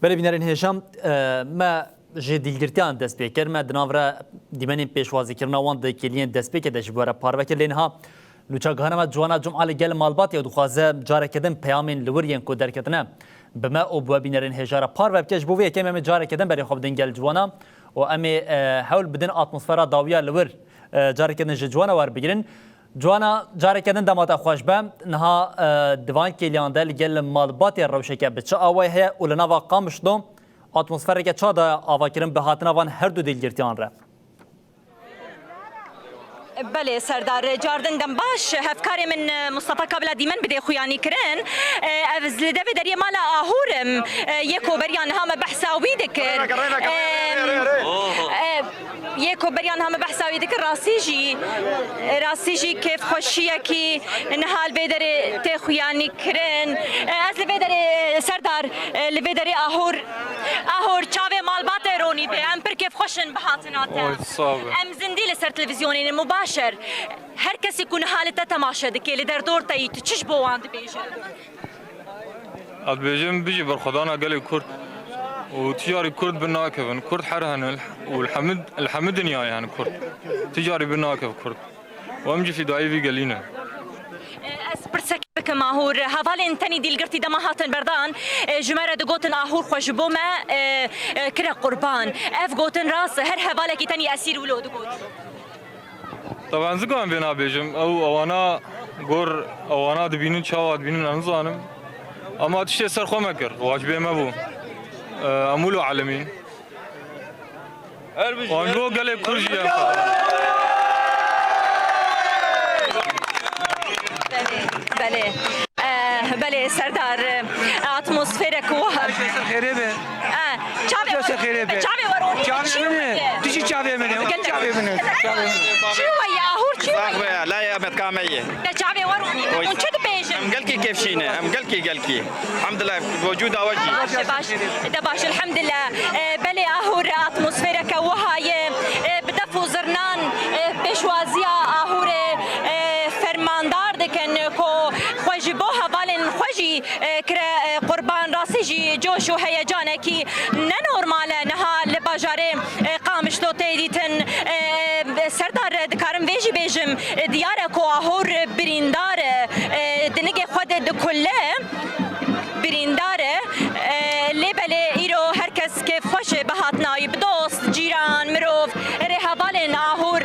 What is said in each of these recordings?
بله بینرین هشام ما جدیلگرتیان دست پیکر ما دناورا دیمنین پیشوازی کرنا وان دکیلین دست پیکر دشواره پاروکر لینها لوچاگهانه ما جوانا جمعه لگل مالبات یا دخوازه جاره کدن پیامین لورین کو درکتنه بما او بوا بینرین هجاره پارو بکش بوی که ما جاره کدن برای خوب دنگل جوانا و امی حول بدن اتمسفر داویا لور جاره کدن جوانا وار بگیرن جوانا جاره کردن دمات خوش بم نها دوان کلیان دل گل مالبات روشه که بچه آوای هی اولنا و قامش دوم اتمسفر که چا دا آوا کرن به هاتنا وان هر دو دلگرتیان را بله سردار جاردن دم باش هفکاری من مصطفى قبل دیمن بده خویانی کرن از لده بدری مالا آهورم یکو بریان هم بحثاوی دکر یکو بریان هم بحثاوی دکر راسیجی کیف خوشیه کی نهال بدری ته خویانی کرن از لبدری سردار لبدری آهور چاوه مالبات رونی به ام پر کیف خوشن بهاتنات ام زندی لسر تلویزیونی مباشر هر کسی کنه حالت تماشا دکی لدر دور تایید چش بواند بیشه البيجم بيجي برخدانا قال كرد وتجاري كرد بالناكف كرد حرهن والحمد دنيا يعني كرد تجاري بالناكف كرد وامجي في دايفي قالينا اسبرسك كما هو هفالين تاني ديل قرتي دما هاتن بردان جمرة دقوتن آهور خوشبو ما كره قربان اف قوتن راس هر هفالك تاني اسير ولو دقوت طبعا زكان بينا بيجم او اوانا دبينن شاوات بينن انظانم اما تشتي سر خو مكر واجبي ما بو امولو عالمين وانجو قال كرجي بله بله سردار اتمسفرك وها خیره به چاوی ورونی چی چاوی منه چی ويا آهور چی ويا لا يا متكامية چاوی ورونی اون چه دبیجن ام قلكي كيف شينا ام قلكي الحمد لله موجودة وجهي باش الحمد لله بله آهور اتمسفرك وهاي بدفو زرنان پیشوازیا آهور فرماندار دکن کو خوشی بو حوالن خوشی کره قربان راسیجی جوش و هیجانه کی نه نورماله نها لباجاره قامش تو تیدیتن سردار دکارم ویجی بیجم دیاره کو آهور برینداره دنگ خود دکله برینداره لیبله ایرو هر کس که خوش بهاتنایی بدوست جیران مروف ره حوالن آهور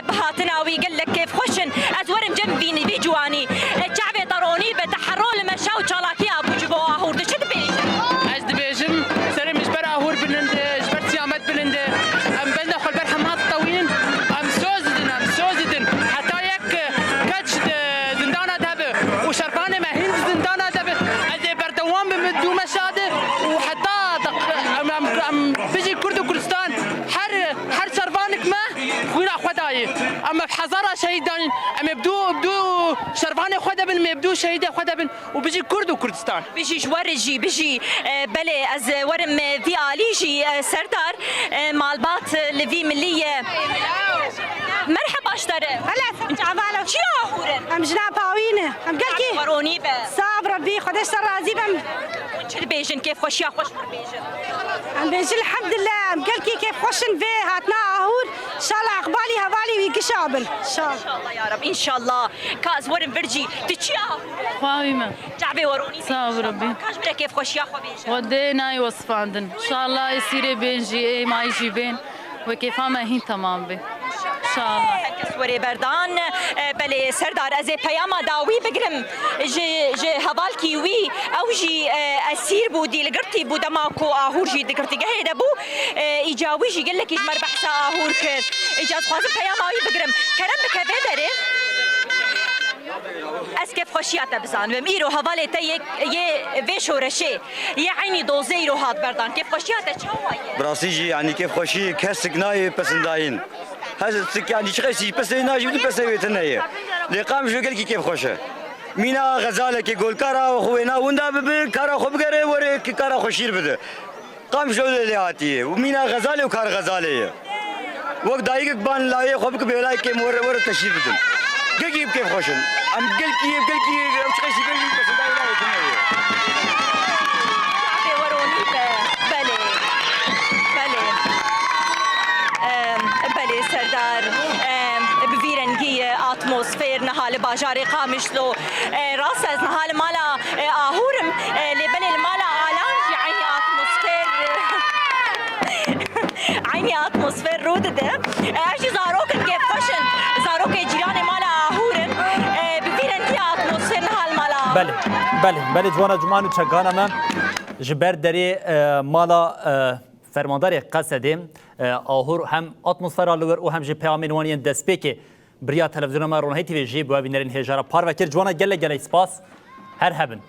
بهاتناوی گلک کیف خوشن از ورم جنب بینی بی جوانی چعبی طرونی به تحرول مشاو چالاکی ابو جبو آهور ده چه دبیجم؟ از دبیجم سرم جبر آهور بلنده جبر سیامت بلنده ام بلده خل بر همات طویلن ام سوزدن حتی یک کچ زندانا دبه و شرفان مهین زندانا دبه از بردوام بمدو مشاده و حتی ام بيجي كرد وكردستان هر شرفانك ما وين خداي اما بحزاره شهيدان اما بدو شرفان خدا بن مبدو شهيده خدا بن وبيجي كرد وكردستان بيجي جورجي بيجي بلي از ورم في عليجي سردار مالبات لفي مليه مرحبا اشتري هلا انت عباله شي آهورن ام جناب باوينه ام قلكي وروني به صاب ربي خدش راضي بم چه بيجن كيف خوشيا خوش بيجن ام بيجي الحمد لله ام قلكي كيف خوشن في هاتنا آهور ان شاء الله اقبالي هوالي ويقشابل ان شاء الله يا رب ان شاء الله كاز ورم فرجي تشي خواهيما تعبي وروني صاب ربي كاش برا كيف خوشيا خو بيجن ودينا يوصفاندن ان شاء الله يصير بينجي اي ما يجي بين وكيف ما هي تمام به ان شاء الله كسوري بردان بله سردار از پیام داوی بگرم جه حوال کیوی او جی اسیر بودی لگرتی بودما کو آهور جی دگرتی گه دبو ایجاوی جی گلک مر بحث آهور کرد اجاز خوازم پیام آوی بگرم کرم بکوه داره از کیف خوشیات بزن و میرو حواله تا یه وشورشه یه عینی دوزه ایرو هات بردان کیف خوشیات چاوایه براسيجي يعني كيف خوشي كسك ناي بسنداين هذا يعني شخصي بس ناجي بدي بس ويتناي لقام شو قال كيف خوشه مينا غزاله كي قول كارا وخوينا وندا بكارا خو بغير وري كارا خوشير بده قام شو اللي هاتي ومينا غزاله وكار غزاله وقت دايق بان لاي خو بك بلاي كي ور تشير بده كيف خوشن ام قال كي شخصي قال بس باجاري قامشلو راس از نهال مالا آهورم لبل المالا آلانج عيني اتموسفير عيني اتموسفير رود ده اشي زاروكن كيف خوشن زاروك جيران مالا آهورن بفيرن دي اتموسفير نهال مالا بله جوانا جمعانو چگانا ما جبر داری مالا فرمانداری قصدیم آهور هم اتمسفر آلور و هم جی پیامین وانین دسپیک بریا تلویزیون ما رونهی تیوی جی بوا بینرین هجارا پار وکر جوانا گله سپاس هر هبن